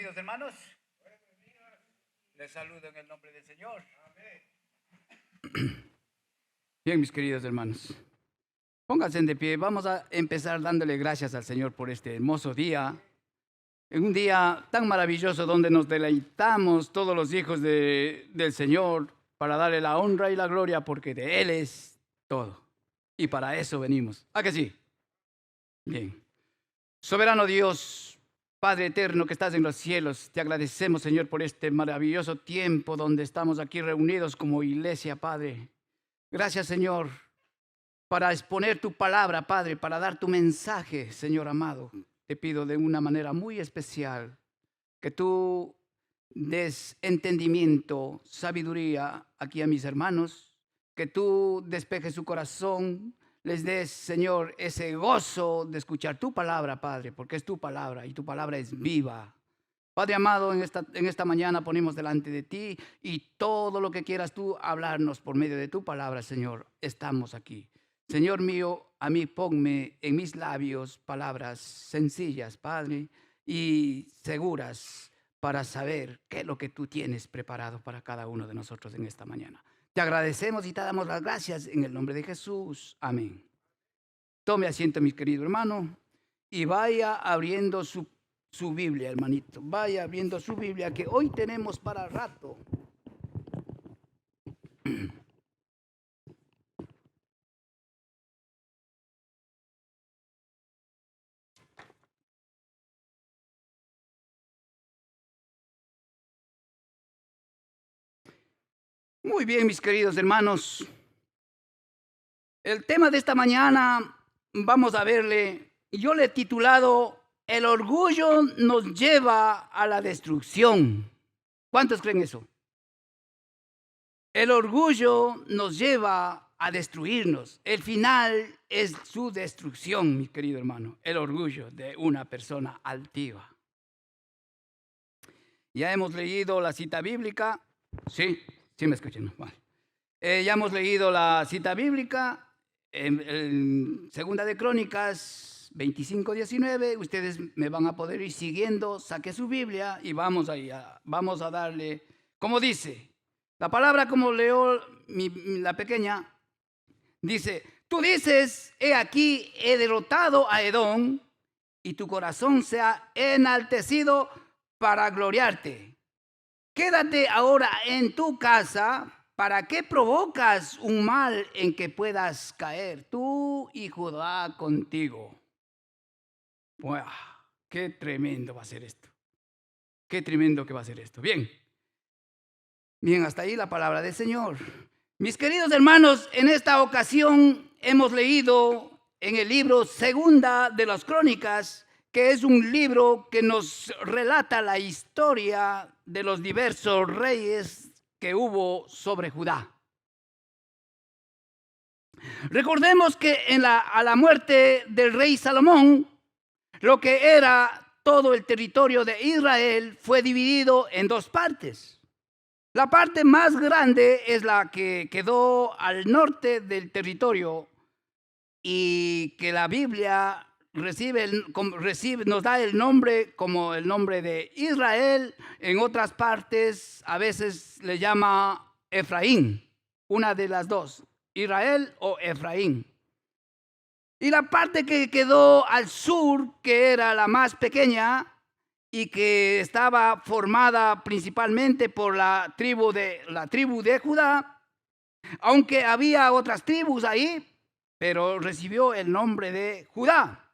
queridos hermanos. Les saludo en el nombre del Señor. Bien, mis queridos hermanos, pónganse de pie. Vamos a empezar dándole gracias al Señor por este hermoso día. En un día tan maravilloso donde nos deleitamos todos los hijos del Señor para darle la honra y la gloria porque de Él es todo. Y para eso venimos. ¿A que sí? Bien. Soberano Dios, Padre eterno que estás en los cielos, te agradecemos, Señor, por este maravilloso tiempo donde estamos aquí reunidos como iglesia, Padre. Gracias, Señor, para exponer tu palabra, Padre, para dar tu mensaje, Señor amado. Te pido de una manera muy especial que tú des entendimiento, sabiduría aquí a mis hermanos, que tú despejes su corazón, les des, Señor, ese gozo de escuchar tu palabra, Padre, porque es tu palabra y tu palabra es viva. Padre amado, en esta mañana ponemos delante de ti y todo lo que quieras tú hablarnos por medio de tu palabra, Señor, estamos aquí. Señor mío, a mí ponme en mis labios palabras sencillas, Padre, y seguras para saber qué es lo que tú tienes preparado para cada uno de nosotros en esta mañana. Te agradecemos y te damos las gracias en el nombre de Jesús. Amén. Tome asiento, mi querido hermano, y vaya abriendo su Biblia, hermanito. Vaya abriendo su Biblia, que hoy tenemos para rato. Muy bien, mis queridos hermanos. El tema de esta mañana vamos a verle, yo le he titulado El orgullo nos lleva a la destrucción. ¿Cuántos creen eso? El orgullo nos lleva a destruirnos. El final es su destrucción, mi querido hermano. El orgullo de una persona altiva. Ya hemos leído la cita bíblica. Sí me escuchan. Vale. Ya hemos leído la cita bíblica en Segunda de Crónicas 25:19. Ustedes me van a poder ir siguiendo. Saque su Biblia y vamos a darle, como dice la palabra, como leo la pequeña, dice: tú dices, he aquí, he derrotado a Edom, y tu corazón se ha enaltecido para gloriarte. Quédate ahora en tu casa. ¿Para qué provocas un mal en que puedas caer? Tú y Judá contigo. ¡Wow! ¡Qué tremendo va a ser esto! ¡Qué tremendo que va a ser esto! Bien, hasta ahí la palabra del Señor. Mis queridos hermanos, en esta ocasión hemos leído en el libro Segunda de las Crónicas, que es un libro que nos relata la historia de los diversos reyes que hubo sobre Judá. Recordemos que a la muerte del rey Salomón, lo que era todo el territorio de Israel fue dividido en dos partes. La parte más grande es la que quedó al norte del territorio y que la Biblia nos da el nombre como el nombre de Israel. En otras partes a veces le llama Efraín, una de las dos, Israel o Efraín. Y la parte que quedó al sur, que era la más pequeña y que estaba formada principalmente por la tribu de Judá, aunque había otras tribus ahí, pero recibió el nombre de Judá.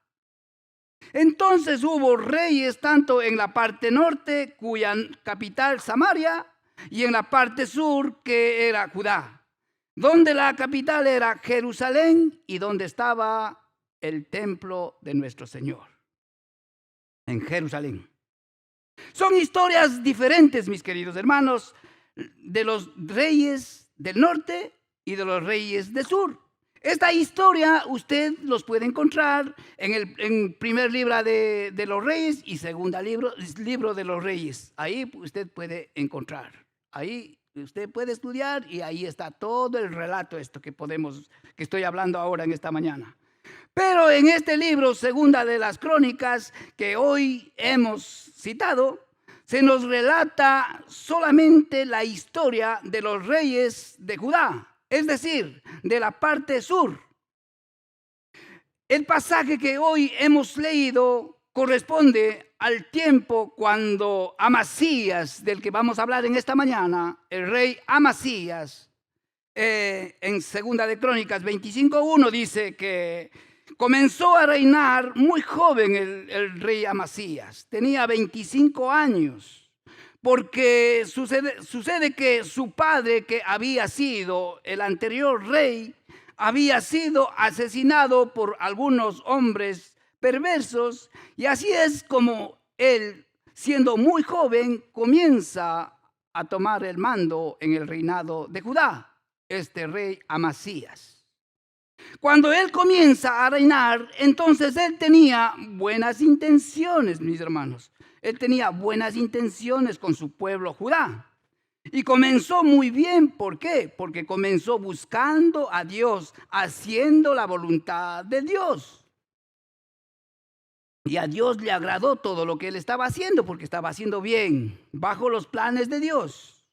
Entonces hubo reyes tanto en la parte norte, cuya capital Samaria, y en la parte sur, que era Judá, donde la capital era Jerusalén y donde estaba el templo de nuestro Señor, en Jerusalén. Son historias diferentes, mis queridos hermanos, de los reyes del norte y de los reyes del sur. Esta historia usted los puede encontrar en el primer libro de los Reyes y segundo libro de los Reyes. Ahí usted puede encontrar. Ahí usted puede estudiar y ahí está todo el relato que estoy hablando ahora en esta mañana. Pero en este libro, Segunda de las Crónicas, que hoy hemos citado, se nos relata solamente la historia de los reyes de Judá, es decir, de la parte sur. El pasaje que hoy hemos leído corresponde al tiempo cuando Amasías, del que vamos a hablar en esta mañana, el rey Amasías, en Segunda de Crónicas 25:1 dice que comenzó a reinar muy joven el rey Amasías, tenía 25 años, porque sucede que su padre, que había sido el anterior rey, había sido asesinado por algunos hombres perversos, y así es como él, siendo muy joven, comienza a tomar el mando en el reinado de Judá, este rey Amasías. Cuando él comienza a reinar, entonces él tenía buenas intenciones, mis hermanos. Él tenía buenas intenciones con su pueblo Judá. Y comenzó muy bien. ¿Por qué? Porque comenzó buscando a Dios, haciendo la voluntad de Dios. Y a Dios le agradó todo lo que él estaba haciendo, porque estaba haciendo bien, bajo los planes de Dios.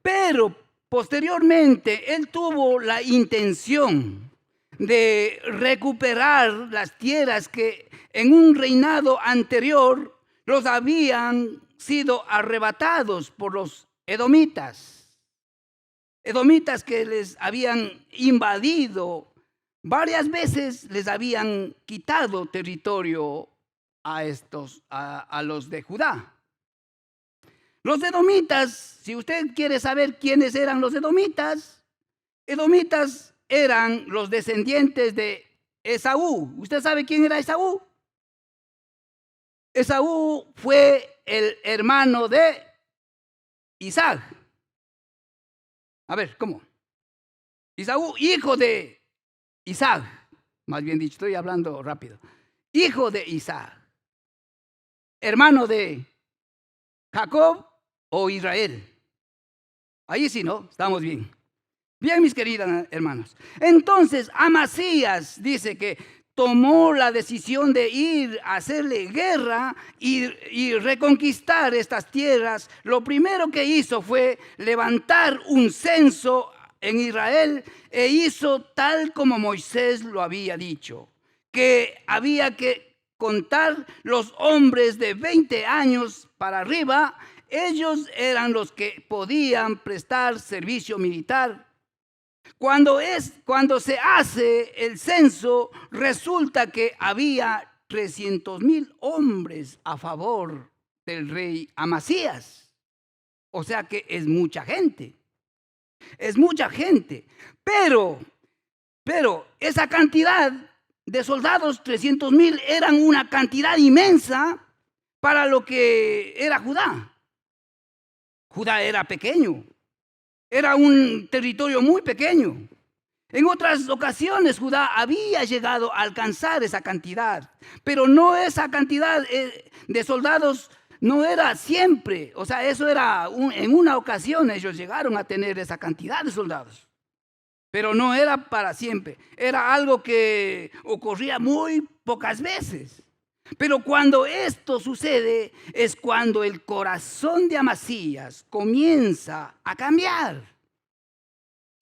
Pero posteriormente, él tuvo la intención de recuperar las tierras que en un reinado anterior los habían sido arrebatados por los edomitas. Edomitas que les habían invadido varias veces, les habían quitado territorio a los de Judá. Los edomitas, si usted quiere saber quiénes eran los edomitas eran los descendientes de Esaú. ¿Usted sabe quién era Esaú? Esaú fue el hermano de Isaac. A ver, ¿cómo? Esaú, hijo de Isaac. Más bien dicho, estoy hablando rápido. Hijo de Isaac. Hermano de Jacob o Israel. Ahí sí, ¿no? Estamos bien. Bien, mis queridas hermanos. Entonces, Amasías dice que tomó la decisión de ir a hacerle guerra y reconquistar estas tierras. Lo primero que hizo fue levantar un censo en Israel e hizo tal como Moisés lo había dicho, que había que contar los hombres de 20 años para arriba. Ellos eran los que podían prestar servicio militar. Cuando se hace el censo, resulta que había 300,000 hombres a favor del rey Amasías. O sea que es mucha gente. Es mucha gente. Pero esa cantidad de soldados, 300,000, eran una cantidad inmensa para lo que era Judá. Judá era pequeño. Era un territorio muy pequeño. En otras ocasiones Judá había llegado a alcanzar esa cantidad, pero no esa cantidad de soldados no era siempre. O sea, eso era en una ocasión ellos llegaron a tener esa cantidad de soldados, pero no era para siempre. Era algo que ocurría muy pocas veces. Pero cuando esto sucede es cuando el corazón de Amasías comienza a cambiar.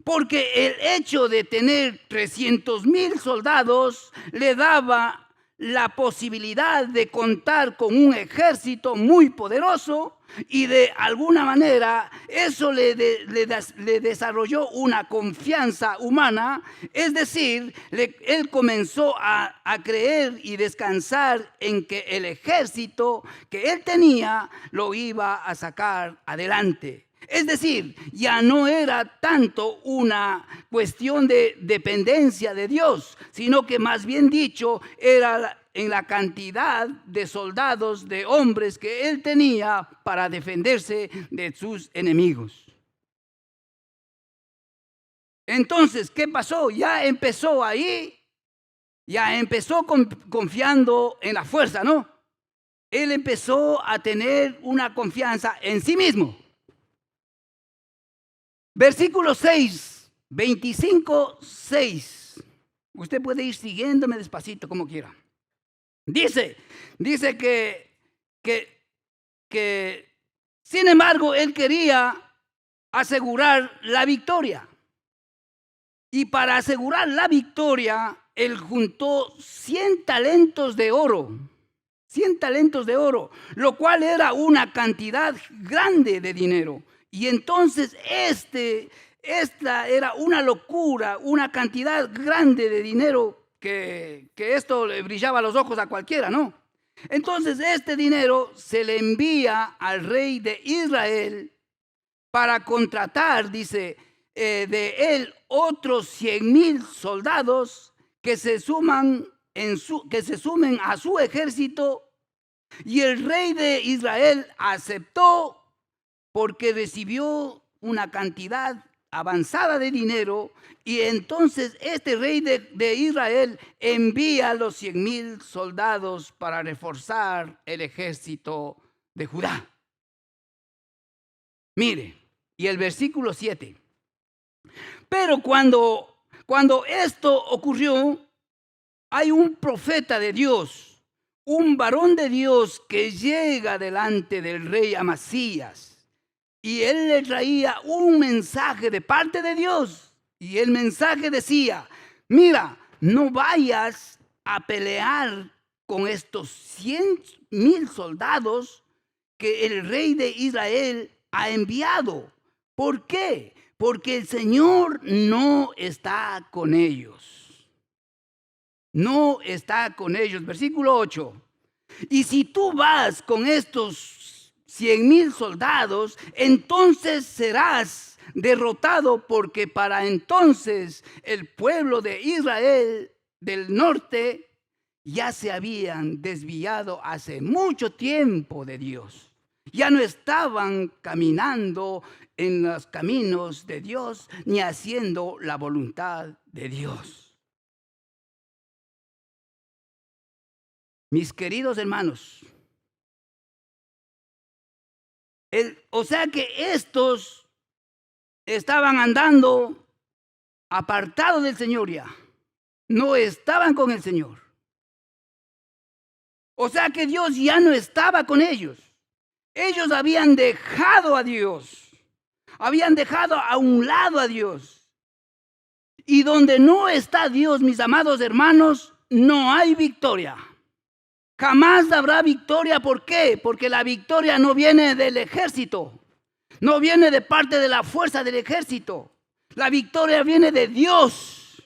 Porque el hecho de tener 300,000 soldados le daba la posibilidad de contar con un ejército muy poderoso, y de alguna manera eso le desarrolló una confianza humana. Es decir, él comenzó a creer y descansar en que el ejército que él tenía lo iba a sacar adelante. Es decir, ya no era tanto una cuestión de dependencia de Dios, sino que más bien dicho era en la cantidad de soldados, de hombres que él tenía para defenderse de sus enemigos. Entonces, ¿qué pasó? Ya empezó ahí, ya empezó confiando en la fuerza, ¿no? Él empezó a tener una confianza en sí mismo. Versículo 6, 25:6. Usted puede ir siguiéndome despacito como quiera. Dice que sin embargo, él quería asegurar la victoria. Y para asegurar la victoria, él juntó 100 talentos de oro. 100 talentos de oro, lo cual era una cantidad grande de dinero. Y entonces esta era una locura, una cantidad grande de dinero que esto le brillaba a los ojos a cualquiera, ¿no? Entonces este dinero se le envía al rey de Israel para contratar, dice, de él otros 100,000 soldados que se sumen a su ejército. Y el rey de Israel aceptó porque recibió una cantidad avanzada de dinero. Y entonces este rey de Israel envía los 100,000 soldados para reforzar el ejército de Judá. Mire, y el versículo 7. Pero cuando esto ocurrió, hay un profeta de Dios, un varón de Dios que llega delante del rey Amasías, y él le traía un mensaje de parte de Dios. Y el mensaje decía: mira, no vayas a pelear con estos 100,000 soldados que el rey de Israel ha enviado. ¿Por qué? Porque el Señor no está con ellos. No está con ellos. Versículo 8. Y si tú vas con estos 100,000 soldados, entonces serás derrotado, porque para entonces el pueblo de Israel del norte ya se habían desviado hace mucho tiempo de Dios. Ya no estaban caminando en los caminos de Dios ni haciendo la voluntad de Dios. Mis queridos hermanos, o sea que estos estaban andando apartados del Señor ya. No estaban con el Señor. O sea que Dios ya no estaba con ellos. Ellos habían dejado a Dios. Habían dejado a un lado a Dios. Y donde no está Dios, mis amados hermanos, no hay victoria. Jamás habrá victoria. ¿Por qué? Porque la victoria no viene del ejército. No viene de parte de la fuerza del ejército. La victoria viene de Dios.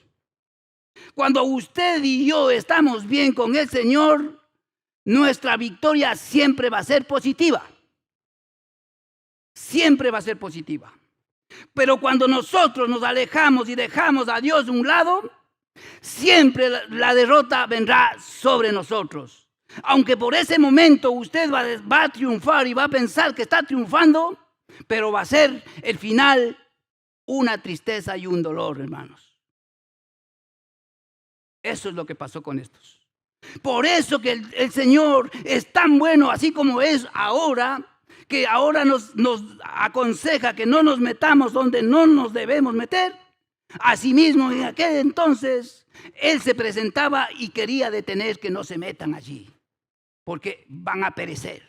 Cuando usted y yo estamos bien con el Señor, nuestra victoria siempre va a ser positiva. Siempre va a ser positiva. Pero cuando nosotros nos alejamos y dejamos a Dios de un lado, siempre la derrota vendrá sobre nosotros. Aunque por ese momento usted va a triunfar y va a pensar que está triunfando, pero va a ser el final una tristeza y un dolor, hermanos. Eso es lo que pasó con estos. Por eso que el Señor es tan bueno, así como es ahora, que ahora nos aconseja que no nos metamos donde no nos debemos meter. Asimismo, en aquel entonces, Él se presentaba y quería detener que no se metan allí, porque van a perecer.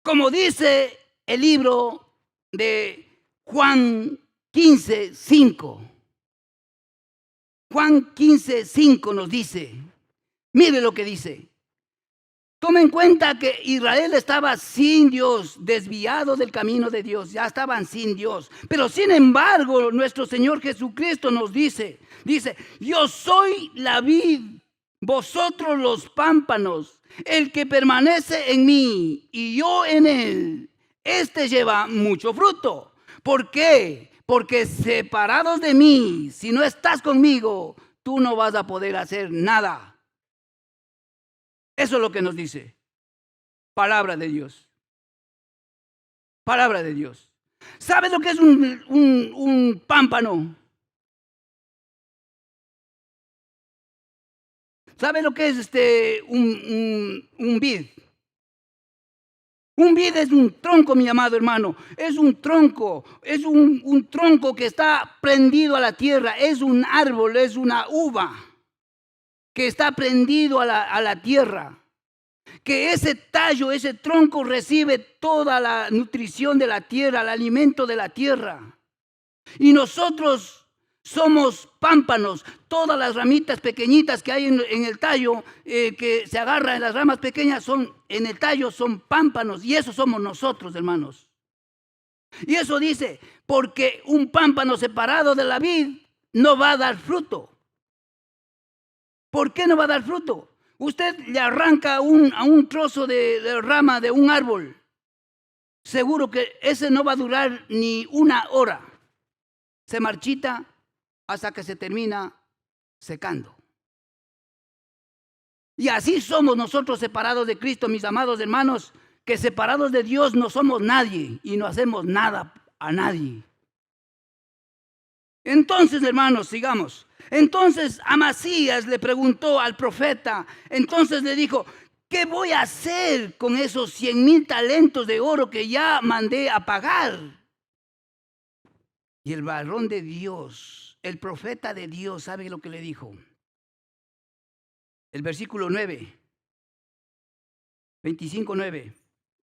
Como dice el libro de Juan 15:5. Juan 15:5 nos dice, mire lo que dice. Tome en cuenta que Israel estaba sin Dios, desviado del camino de Dios, ya estaban sin Dios. Pero sin embargo, nuestro Señor Jesucristo nos dice, yo soy la vid, vosotros los pámpanos, el que permanece en mí y yo en él, este lleva mucho fruto. ¿Por qué? Porque separados de mí, si no estás conmigo, tú no vas a poder hacer nada. Eso es lo que nos dice. Palabra de Dios. Palabra de Dios. ¿Sabe lo que es un pámpano? ¿Sabe lo que es un vid? Un vid es un tronco, mi amado hermano. Es un tronco. Es un tronco que está prendido a la tierra. Es un árbol, es una uva que está prendido a la tierra. que ese tallo, ese tronco recibe toda la nutrición de la tierra, el alimento de la tierra. Y nosotros somos pámpanos. Todas las ramitas pequeñitas que hay en el tallo, que se agarran en las ramas pequeñas, en el tallo son pámpanos. Y eso somos nosotros, hermanos. Y eso dice, porque un pámpano separado de la vid no va a dar fruto. ¿Por qué no va a dar fruto? Usted le arranca a un trozo de rama de un árbol. Seguro que ese no va a durar ni una hora. Se marchita hasta que se termina secando. Y así somos nosotros separados de Cristo, mis amados hermanos, que separados de Dios no somos nadie y no hacemos nada a nadie. Entonces, hermanos, sigamos. Entonces Amasías le preguntó al profeta, entonces le dijo, ¿qué voy a hacer con esos 100,000 talentos de oro que ya mandé a pagar? Y el varón de Dios, el profeta de Dios, ¿sabe lo que le dijo? El versículo 9, 25:9,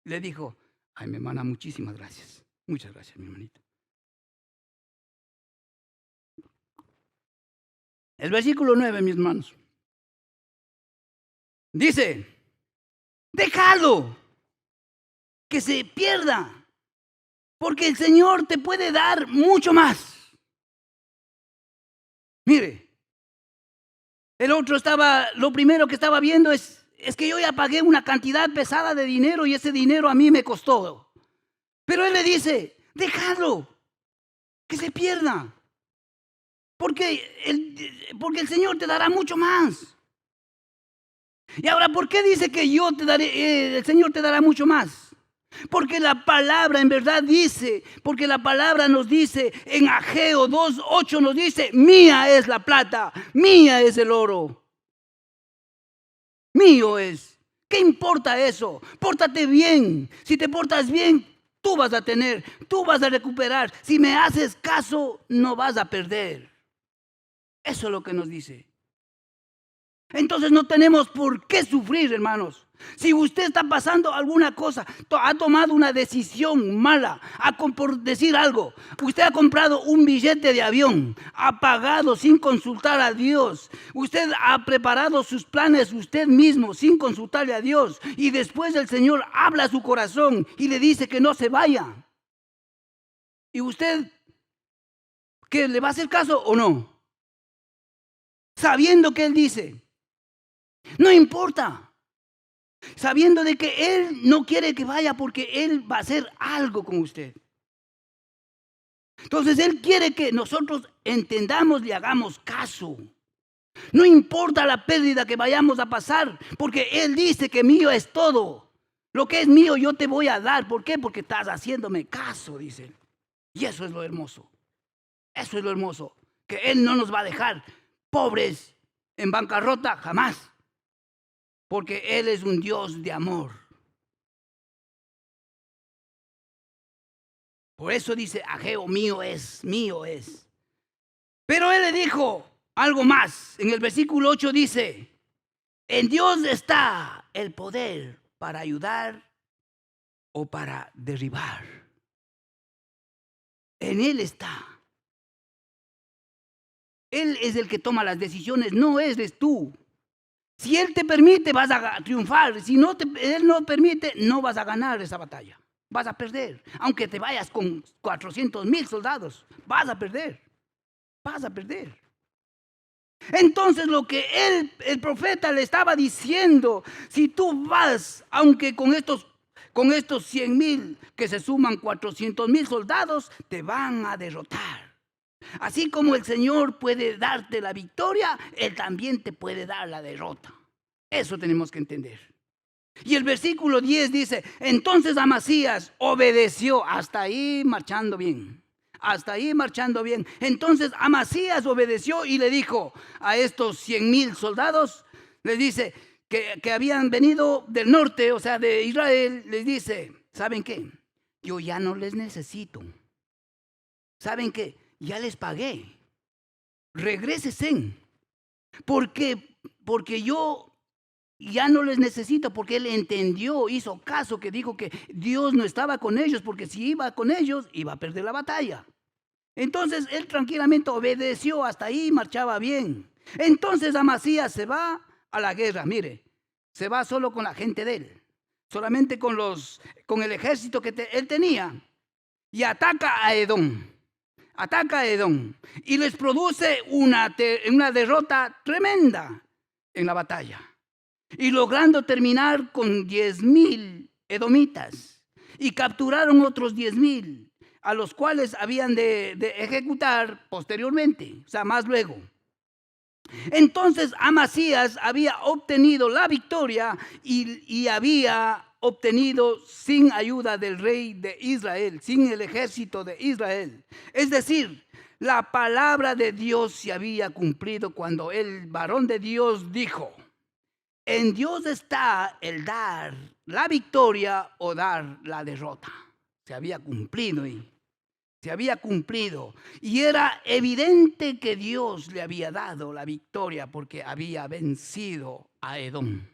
le dijo, ay, mi hermana, muchísimas gracias. Muchas gracias, mi hermanita. El versículo 9, mis hermanos, dice, déjalo que se pierda, porque el Señor te puede dar mucho más. Mire, el otro lo primero que estaba viendo es que yo ya pagué una cantidad pesada de dinero y ese dinero a mí me costó. Pero él le dice, déjalo que se pierda. Porque el Señor te dará mucho más. Y ahora, ¿por qué dice que el Señor te dará mucho más? Porque la palabra en verdad dice, porque la palabra nos dice, en Ageo 2:8 nos dice, mía es la plata, mía es el oro. Mío es. ¿Qué importa eso? Pórtate bien. Si te portas bien, tú vas a tener, tú vas a recuperar. Si me haces caso, no vas a perder. Eso es lo que nos dice. Entonces no tenemos por qué sufrir, hermanos. Si usted está pasando alguna cosa, ha tomado una decisión mala, por decir algo, usted ha comprado un billete de avión, ha pagado sin consultar a Dios, usted ha preparado sus planes usted mismo sin consultarle a Dios, y después el Señor habla a su corazón y le dice que no se vaya. ¿Y usted qué, le va a hacer caso o no? Sabiendo que Él dice, no importa. Sabiendo de que Él no quiere que vaya porque Él va a hacer algo con usted. Entonces Él quiere que nosotros entendamos y hagamos caso. No importa la pérdida que vayamos a pasar, porque Él dice que mío es todo. Lo que es mío yo te voy a dar. ¿Por qué? Porque estás haciéndome caso, dice. Y eso es lo hermoso. Eso es lo hermoso. Que Él no nos va a dejar pobres en bancarrota jamás. Porque Él es un Dios de amor. Por eso dice, Ageo, mío es, mío es. Pero Él le dijo algo más. En el versículo 8 dice, en Dios está el poder para ayudar o para derribar. En Él está. Él es el que toma las decisiones, no eres tú. Si Él te permite, vas a triunfar. Si Él no permite, no vas a ganar esa batalla. Vas a perder. Aunque te vayas con 400,000 soldados, vas a perder. Vas a perder. Entonces lo que el profeta le estaba diciendo, si tú vas, aunque con estos 100,000 que se suman 400,000 soldados, te van a derrotar. Así como el Señor puede darte la victoria, Él también te puede dar la derrota. Eso tenemos que entender. Y el versículo 10 dice, entonces Amasías obedeció, hasta ahí marchando bien. Hasta ahí marchando bien. Entonces Amasías obedeció y le dijo a estos 100,000 soldados, les dice que habían venido del norte, o sea, de Israel, les dice, ¿saben qué? Yo ya no les necesito. ¿Saben qué? Ya les pagué. Regrésense. Porque yo ya no les necesito, porque él entendió, hizo caso, que dijo que Dios no estaba con ellos, porque si iba con ellos iba a perder la batalla. Entonces él tranquilamente obedeció, hasta ahí marchaba bien. Entonces Amasías se va a la guerra, mire, se va solo con la gente de él, solamente con el ejército que él tenía, y ataca a Edom. Ataca a Edom y les produce una derrota tremenda en la batalla, y logrando terminar con 10,000 edomitas, y capturaron otros 10,000, a los cuales habían de ejecutar posteriormente, o sea, más luego. Entonces Amasías había obtenido la victoria y había obtenido sin ayuda del rey de Israel, sin el ejército de Israel. Es decir, la palabra de Dios se había cumplido cuando el varón de Dios dijo: en Dios está el dar la victoria o dar la derrota. Se había cumplido y se había cumplido. Y era evidente que Dios le había dado la victoria, porque había vencido a Edom.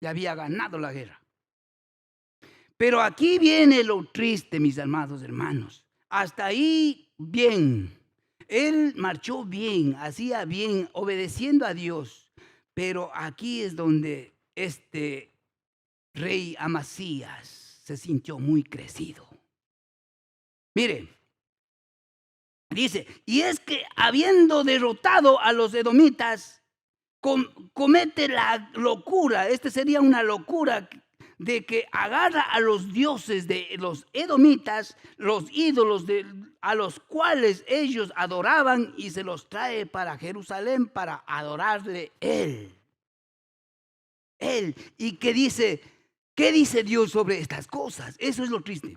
Le había ganado la guerra. Pero aquí viene lo triste, mis amados hermanos. Hasta ahí bien. Él marchó bien, hacía bien, obedeciendo a Dios. Pero aquí es donde este rey Amasías se sintió muy crecido. Mire, dice, y es que habiendo derrotado a los edomitas, comete la locura, sería una locura, de que agarra a los dioses de los edomitas, los ídolos a los cuales ellos adoraban, y se los trae para Jerusalén para adorarle él. ¿Y qué dice? ¿Qué dice Dios sobre estas cosas? Eso es lo triste.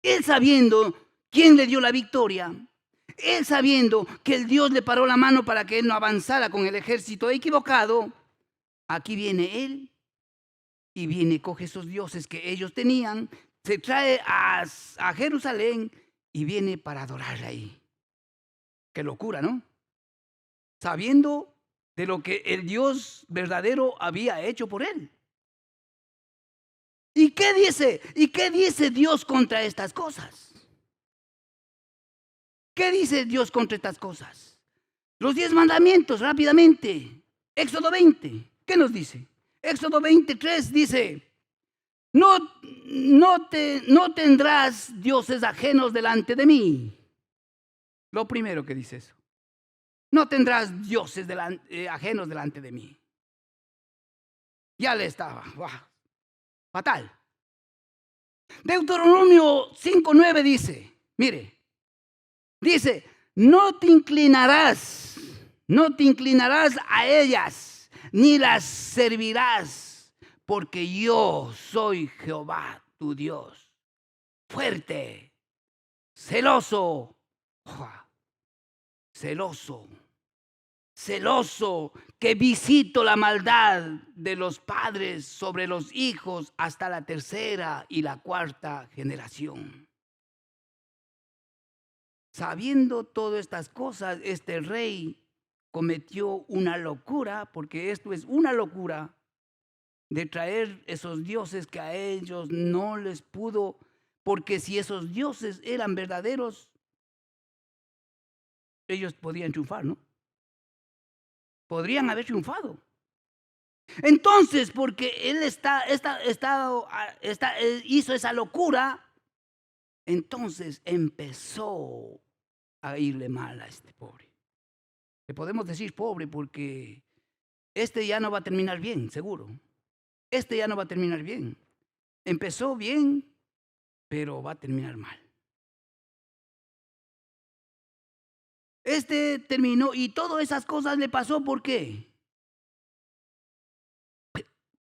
Él sabiendo quién le dio la victoria, él sabiendo que el Dios le paró la mano para que él no avanzara con el ejército equivocado, aquí viene él y viene, coge esos dioses que ellos tenían, se trae a Jerusalén y viene para adorarle ahí. Qué locura, ¿no? Sabiendo de lo que el Dios verdadero había hecho por él. ¿Y qué dice? ¿Y qué dice Dios contra estas cosas? ¿Qué dice Dios contra estas cosas? Los 10 mandamientos, rápidamente. Éxodo 20, ¿qué nos dice? Éxodo 23 dice: no tendrás dioses ajenos delante de mí. Lo primero que dice eso. No tendrás dioses ajenos delante de mí. Ya le estaba. ¡Wow! Fatal. Deuteronomio 5:9 dice, mire, dice: no te inclinarás a ellas, ni las servirás, porque yo soy Jehová tu Dios, fuerte, celoso, que visito la maldad de los padres sobre los hijos hasta la 3ª y la 4ª generación. Sabiendo todas estas cosas, este rey cometió una locura, porque esto es una locura, de traer esos dioses que a ellos no les pudo, porque si esos dioses eran verdaderos, ellos podían triunfar, ¿no? Podrían haber triunfado. Entonces, porque él hizo esa locura, entonces empezó a irle mal a este pobre. Le podemos decir pobre porque ya no va a terminar bien, seguro. Ya no va a terminar bien. Empezó bien, pero va a terminar mal. Terminó, y todas esas cosas le pasó, ¿por qué?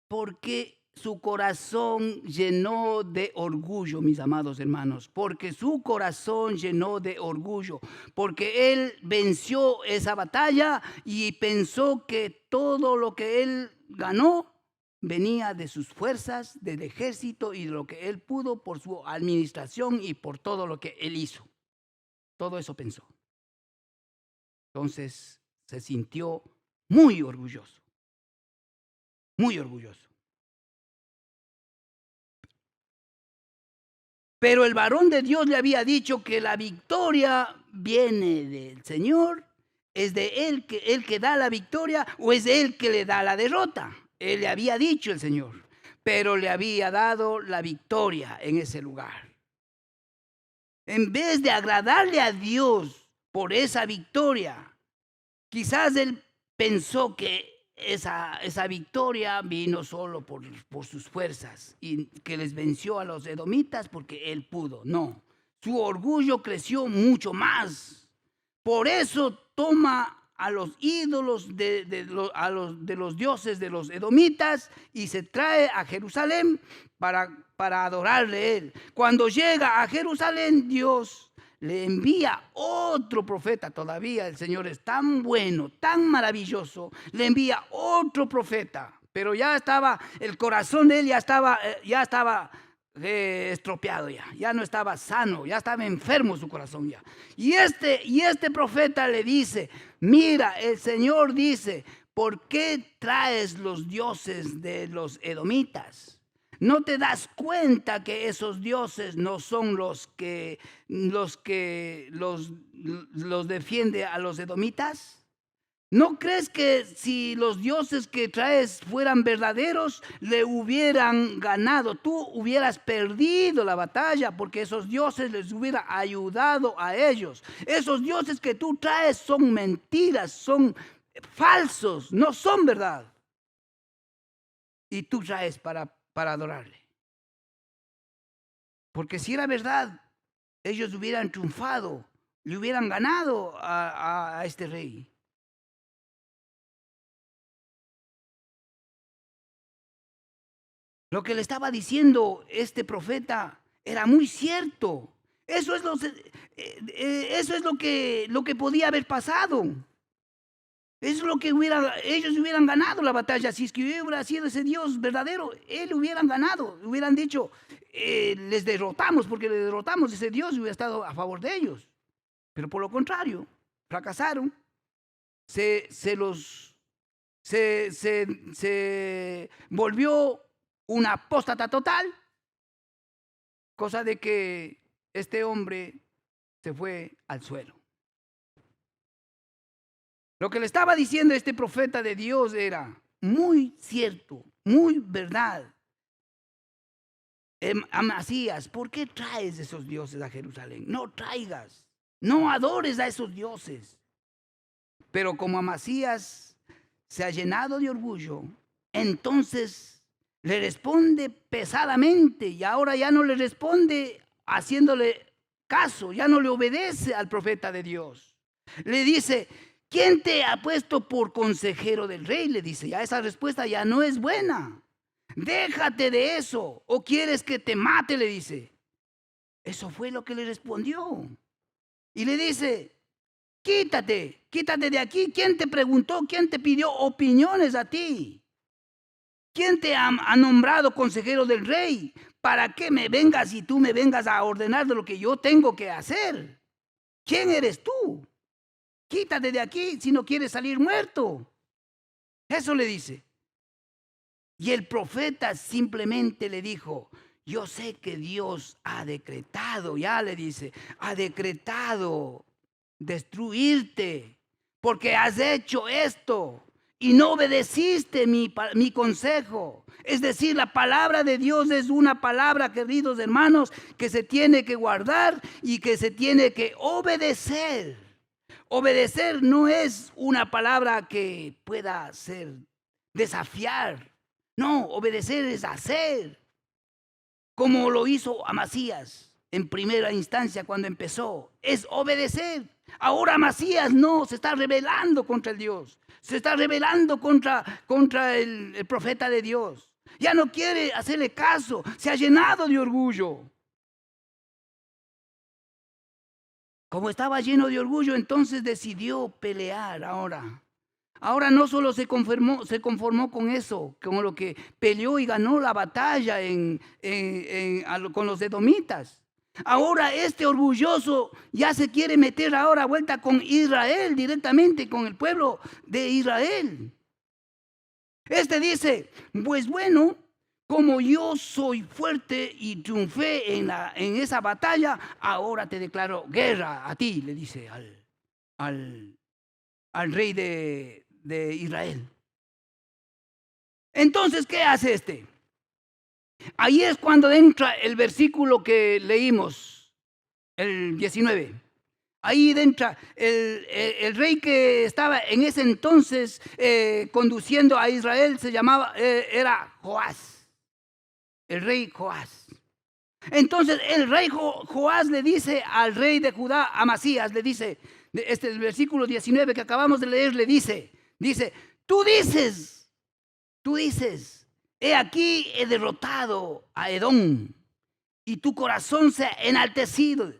Porque su corazón llenó de orgullo, mis amados hermanos, porque su corazón llenó de orgullo, porque él venció esa batalla y pensó que todo lo que él ganó venía de sus fuerzas, del ejército, y de lo que él pudo por su administración y por todo lo que él hizo. Todo eso pensó. Entonces se sintió muy orgulloso. muy orgulloso. Pero el varón de Dios le había dicho que la victoria viene del Señor. ¿Es de él que da la victoria o es de él que le da la derrota? Él le había dicho el Señor, pero le había dado la victoria en ese lugar. En vez de agradarle a Dios por esa victoria, quizás él pensó que esa victoria vino solo por sus fuerzas y que les venció a los edomitas porque él pudo. No, su orgullo creció mucho más. Por eso toma a los ídolos de los dioses de los edomitas y se trae a Jerusalén para adorarle a él. Cuando llega a Jerusalén, Dios le envía otro profeta. Todavía el Señor es tan bueno, tan maravilloso. Le envía otro profeta. Pero ya estaba, el corazón de él ya estaba estropeado ya no estaba sano, ya estaba enfermo su corazón ya. Y este profeta le dice, mira, el Señor dice, ¿por qué traes los dioses de los edomitas? ¿No te das cuenta que esos dioses no son los que los defiende a los edomitas? ¿No crees que si los dioses que traes fueran verdaderos, le hubieran ganado? Tú hubieras perdido la batalla porque esos dioses les hubiera ayudado a ellos. Esos dioses que tú traes son mentiras, son falsos, no son verdad. Y tú traes para adorarle. Porque si era verdad, ellos hubieran triunfado, le hubieran ganado a este rey. Lo que le estaba diciendo este profeta era muy cierto. Eso es lo que podía haber pasado. Eso es lo que ellos hubieran ganado la batalla. Si es que hubiera sido ese Dios verdadero, él hubieran ganado. Hubieran dicho, les derrotamos, porque les derrotamos. Ese Dios hubiera estado a favor de ellos. Pero por lo contrario, fracasaron. Se volvió una apóstata total, cosa de que este hombre se fue al suelo. Lo que le estaba diciendo este profeta de Dios era muy cierto, muy verdad. Amasías, ¿por qué traes esos dioses a Jerusalén? No traigas, no adores a esos dioses. Pero como Amasías se ha llenado de orgullo, entonces le responde pesadamente y ahora ya no le responde haciéndole caso, ya no le obedece al profeta de Dios. Le dice, ¿quién te ha puesto por consejero del rey? Le dice, ya esa respuesta ya no es buena. Déjate de eso, o quieres que te mate, le dice. Eso fue lo que le respondió. Y le dice, quítate de aquí. ¿Quién te preguntó? ¿Quién te pidió opiniones a ti? ¿Quién te ha nombrado consejero del rey? ¿Para qué me vengas y tú me vengas a ordenar de lo que yo tengo que hacer? ¿Quién eres tú? Quítate de aquí si no quieres salir muerto. Eso le dice. Y el profeta simplemente le dijo, yo sé que Dios ha decretado, ya le dice, ha decretado destruirte porque has hecho esto y no obedeciste mi consejo. Es decir, la palabra de Dios es una palabra, queridos hermanos, que se tiene que guardar y que se tiene que obedecer. Obedecer no es una palabra que pueda ser desafiar. No, obedecer es hacer. Como lo hizo Amasías en primera instancia cuando empezó. Es obedecer. Ahora Amasías no, se está rebelando contra el Dios. Se está rebelando contra el profeta de Dios. Ya no quiere hacerle caso. Se ha llenado de orgullo. Como estaba lleno de orgullo, entonces decidió pelear ahora. Ahora no solo se conformó con eso, como lo que peleó y ganó la batalla con los edomitas. Ahora este orgulloso ya se quiere meter ahora a vuelta con Israel, directamente con el pueblo de Israel. Este dice, pues bueno, como yo soy fuerte y triunfé en esa batalla, ahora te declaro guerra a ti, le dice al rey de Israel. Entonces, ¿qué hace este? Ahí es cuando entra el versículo que leímos, el 19. Ahí entra el rey que estaba en ese entonces conduciendo a Israel, era Joás, el rey Joás. Entonces el rey Joás le dice al rey de Judá, Amasías, le dice, el versículo 19 que acabamos de leer, le dice, tú dices, he aquí he derrotado a Edom y tu corazón se ha enaltecido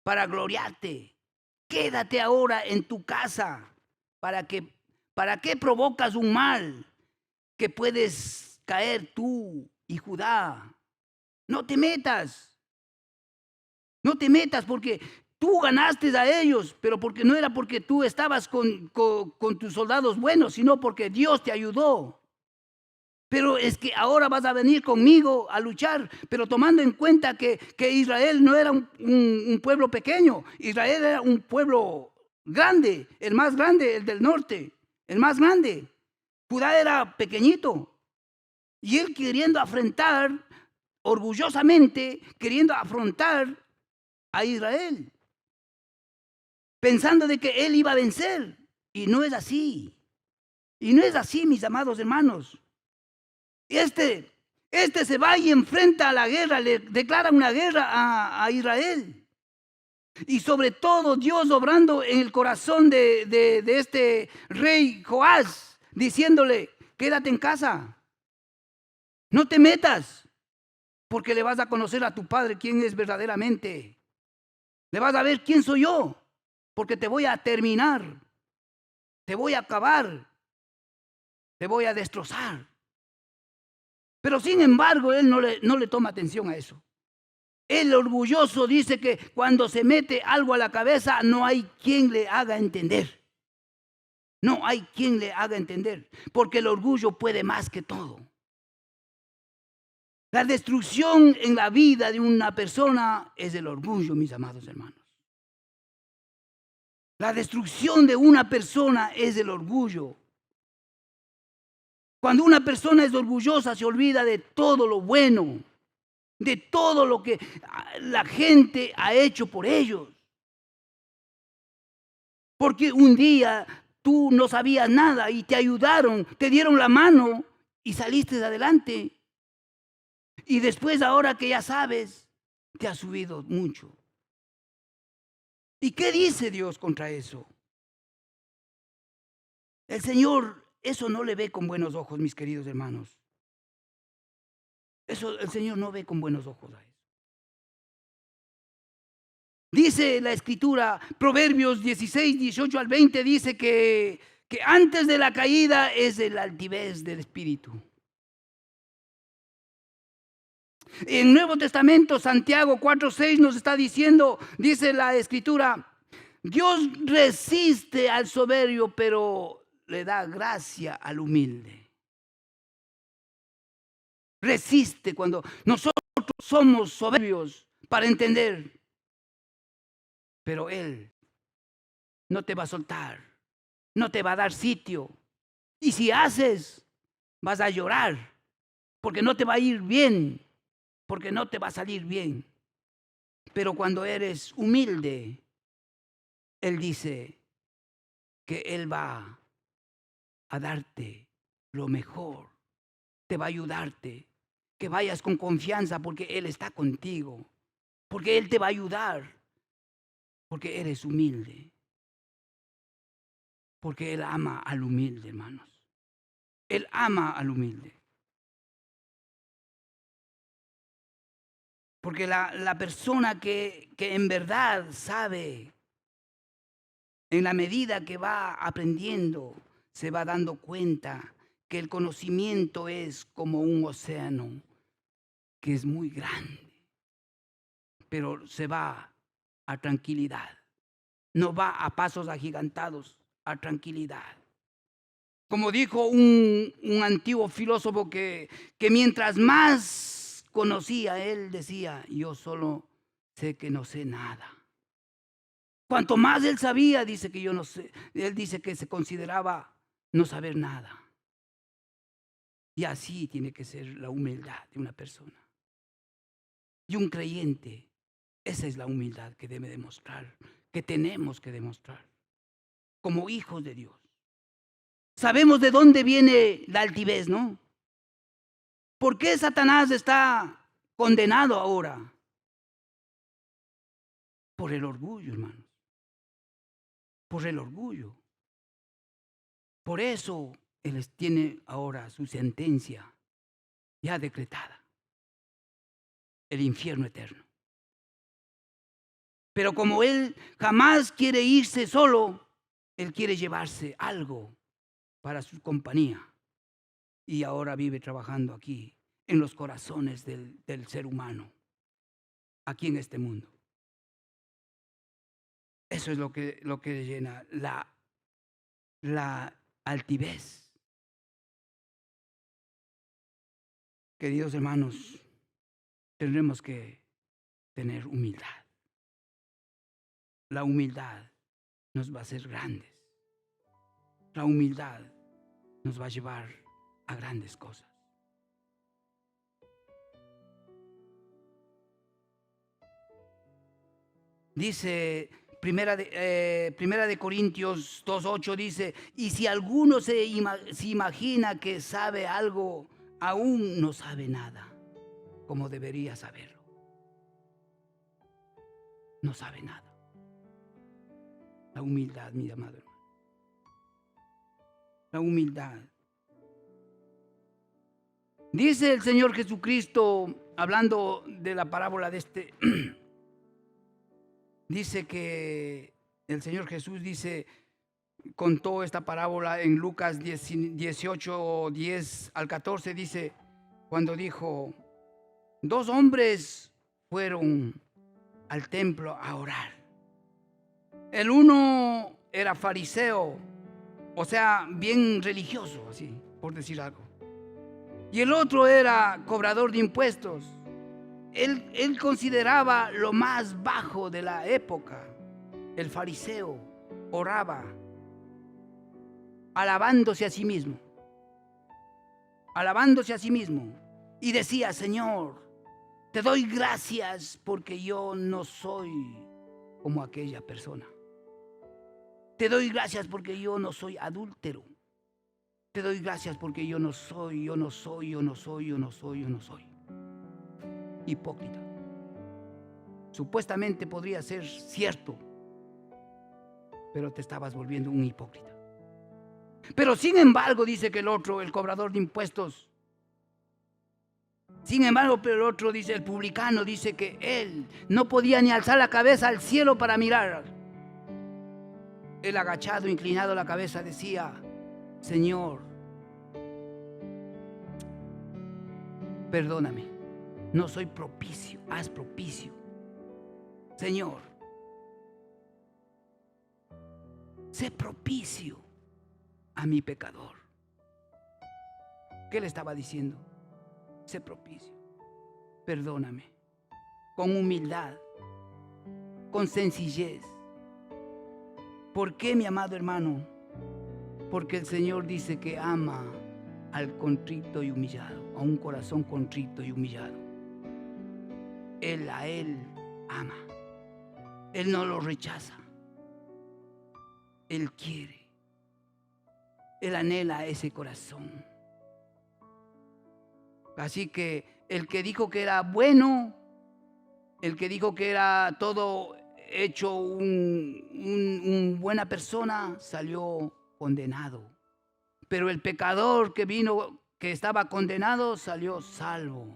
para gloriarte. Quédate ahora en tu casa. ¿Para qué provocas un mal que puedes caer tú y Judá? No te metas porque tú ganaste a ellos, pero porque no era porque tú estabas con tus soldados buenos, sino porque Dios te ayudó. Pero es que ahora vas a venir conmigo a luchar, pero tomando en cuenta que Israel no era un pueblo pequeño, Israel era un pueblo grande, el más grande, el del norte, el más grande. Judá era pequeñito. Y él orgullosamente queriendo afrontar a Israel, pensando de que él iba a vencer. Y no es así. Y no es así, mis amados hermanos. Este se va y enfrenta a la guerra, le declara una guerra a Israel. Y sobre todo Dios obrando en el corazón de este rey Joás, diciéndole, quédate en casa, no te metas, porque le vas a conocer a tu padre quién es verdaderamente. Le vas a ver quién soy yo, porque te voy a terminar, te voy a acabar, te voy a destrozar. Pero sin embargo, él no le toma atención a eso. El orgulloso dice que cuando se mete algo a la cabeza no hay quien le haga entender. No hay quien le haga entender, porque el orgullo puede más que todo. La destrucción en la vida de una persona es el orgullo, mis amados hermanos. La destrucción de una persona es el orgullo. Cuando una persona es orgullosa se olvida de todo lo bueno, de todo lo que la gente ha hecho por ellos. Porque un día tú no sabías nada y te ayudaron, te dieron la mano y saliste adelante. Y después, ahora que ya sabes, te ha subido mucho. ¿Y qué dice Dios contra eso? El Señor eso no le ve con buenos ojos, mis queridos hermanos. Eso el Señor no ve con buenos ojos a eso. Dice la Escritura, Proverbios 16, 18 al 20, dice que antes de la caída es el altivez del espíritu. En el Nuevo Testamento, Santiago 4:6 nos está diciendo, dice la Escritura, Dios resiste al soberbio, pero le da gracia al humilde. Resiste cuando nosotros somos soberbios para entender, pero Él no te va a soltar, no te va a dar sitio. Y si haces, vas a llorar, porque no te va a ir bien, porque no te va a salir bien. Pero cuando eres humilde, Él dice que Él va a darte lo mejor, te va a ayudarte, que vayas con confianza porque Él está contigo, porque Él te va a ayudar, porque eres humilde, porque Él ama al humilde, hermanos. Él ama al humilde. Porque la persona que en verdad sabe, en la medida que va aprendiendo, se va dando cuenta que el conocimiento es como un océano que es muy grande, pero se va a tranquilidad. No va a pasos agigantados, a tranquilidad. Como dijo un antiguo filósofo que mientras más conocía, él decía, yo solo sé que no sé nada. Cuanto más él sabía, dice que yo no sé, él dice que se consideraba no saber nada. Y así tiene que ser la humildad de una persona. Y un creyente, esa es la humildad que debe demostrar, que tenemos que demostrar como hijos de Dios. Sabemos de dónde viene la altivez, ¿no? ¿Por qué Satanás está condenado ahora? Por el orgullo, hermanos. Por el orgullo. Por eso él tiene ahora su sentencia ya decretada. El infierno eterno. Pero como él jamás quiere irse solo, él quiere llevarse algo para su compañía. Y ahora vive trabajando aquí, en los corazones del ser humano, aquí en este mundo. Eso es lo que llena la altivez. Queridos hermanos, tendremos que tener humildad. La humildad nos va a hacer grandes. La humildad nos va a llevar a grandes cosas. Dice Primera de Corintios 2:8 dice, y si alguno se imagina que sabe algo, aún no sabe nada, como debería saberlo. No sabe nada. La humildad, mi amado hermano. La humildad. Dice el Señor Jesucristo, hablando de la parábola de este, dice que el Señor Jesús contó esta parábola en Lucas 18, 10 al 14, dice, cuando dijo, 2 hombres fueron al templo a orar. El uno era fariseo, o sea, bien religioso, así, por decir algo. Y el otro era cobrador de impuestos. Él consideraba lo más bajo de la época. El fariseo oraba, alabándose a sí mismo. Alabándose a sí mismo. Y decía, Señor, te doy gracias porque yo no soy como aquella persona. Te doy gracias porque yo no soy adúltero. Te doy gracias porque yo no soy hipócrita. Supuestamente podría ser cierto, pero te estabas volviendo un hipócrita. Pero sin embargo, dice que el otro, el cobrador de impuestos, sin embargo, pero el otro dice, el publicano, dice que él no podía ni alzar la cabeza al cielo para mirar. Él agachado, inclinado la cabeza, decía, Señor, perdóname, no soy propicio, haz propicio. Señor, sé propicio a mi pecador. ¿Qué le estaba diciendo? Sé propicio, perdóname, con humildad, con sencillez. ¿Por qué, mi amado hermano? Porque el Señor dice que ama al contrito y humillado, a un corazón contrito y humillado. Él a él ama. Él no lo rechaza. Él quiere. Él anhela ese corazón. Así que el que dijo que era bueno, el que dijo que era todo hecho un buena persona, salió condenado. Pero el pecador que estaba condenado, salió salvo.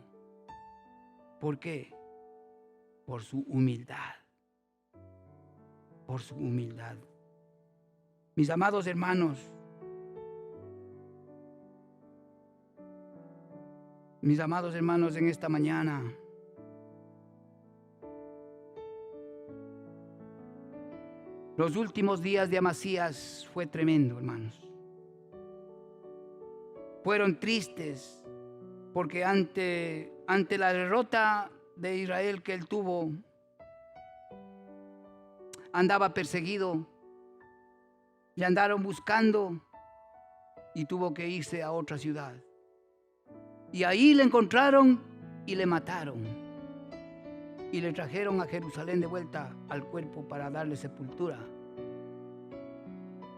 ¿Por qué? Por su humildad. Por su humildad. Mis amados hermanos, en esta mañana, los últimos días de Amasías fue tremendo, hermanos. Fueron tristes porque ante la derrota de Israel que él tuvo, andaba perseguido, le andaron buscando y tuvo que irse a otra ciudad. Y ahí le encontraron y le mataron. Y le trajeron a Jerusalén de vuelta al cuerpo para darle sepultura.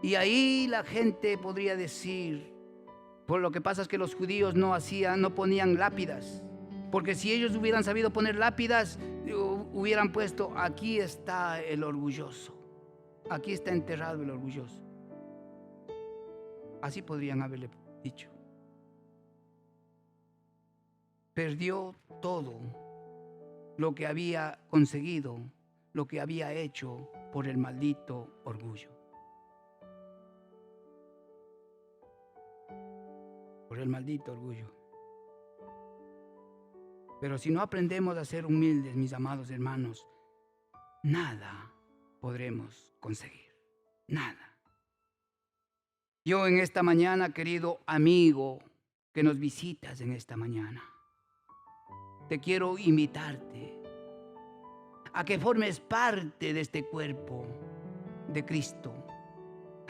Y ahí la gente podría decir, por lo que pasa es que los judíos no ponían lápidas. Porque si ellos hubieran sabido poner lápidas, hubieran puesto: aquí está el orgulloso, aquí está enterrado el orgulloso. Así podrían haberle dicho. Perdió todo lo que había conseguido, lo que había hecho por el maldito orgullo. Por el maldito orgullo. Pero si no aprendemos a ser humildes, mis amados hermanos, nada podremos conseguir. Nada. Yo en esta mañana, querido amigo que nos visitas en esta mañana, te quiero invitarte a que formes parte de este cuerpo de Cristo,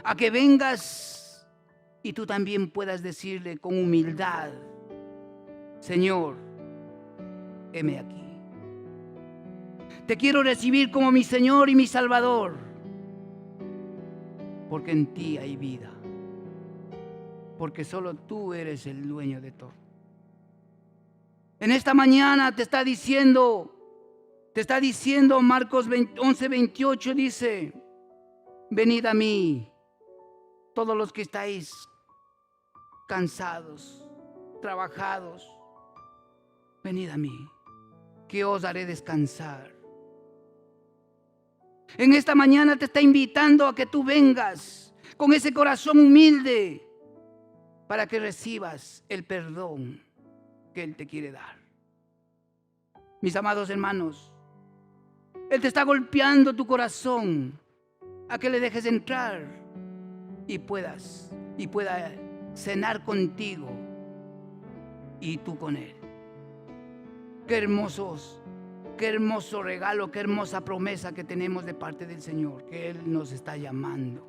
a que vengas y tú también puedas decirle con humildad: Señor, heme aquí. Te quiero recibir como mi Señor y mi Salvador, porque en ti hay vida, porque solo tú eres el dueño de todo. En esta mañana te está diciendo Marcos 11:28, dice: venid a mí, todos los que estáis cansados, trabajados, venid a mí, que os haré descansar. En esta mañana te está invitando a que tú vengas con ese corazón humilde para que recibas el perdón que Él te quiere dar. Mis amados hermanos, Él te está golpeando tu corazón a que le dejes entrar y pueda cenar contigo y tú con Él. Qué hermoso regalo, qué hermosa promesa que tenemos de parte del Señor, que Él nos está llamando.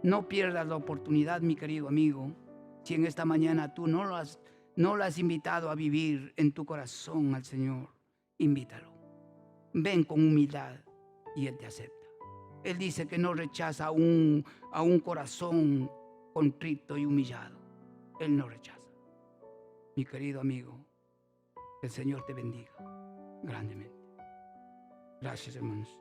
No pierdas la oportunidad, mi querido amigo. Si en esta mañana tú no lo has invitado a vivir en tu corazón al Señor, invítalo. Ven con humildad y Él te acepta. Él dice que no rechaza a un corazón contrito y humillado. Él no rechaza. Mi querido amigo, el Señor te bendiga grandemente. Gracias, hermanos.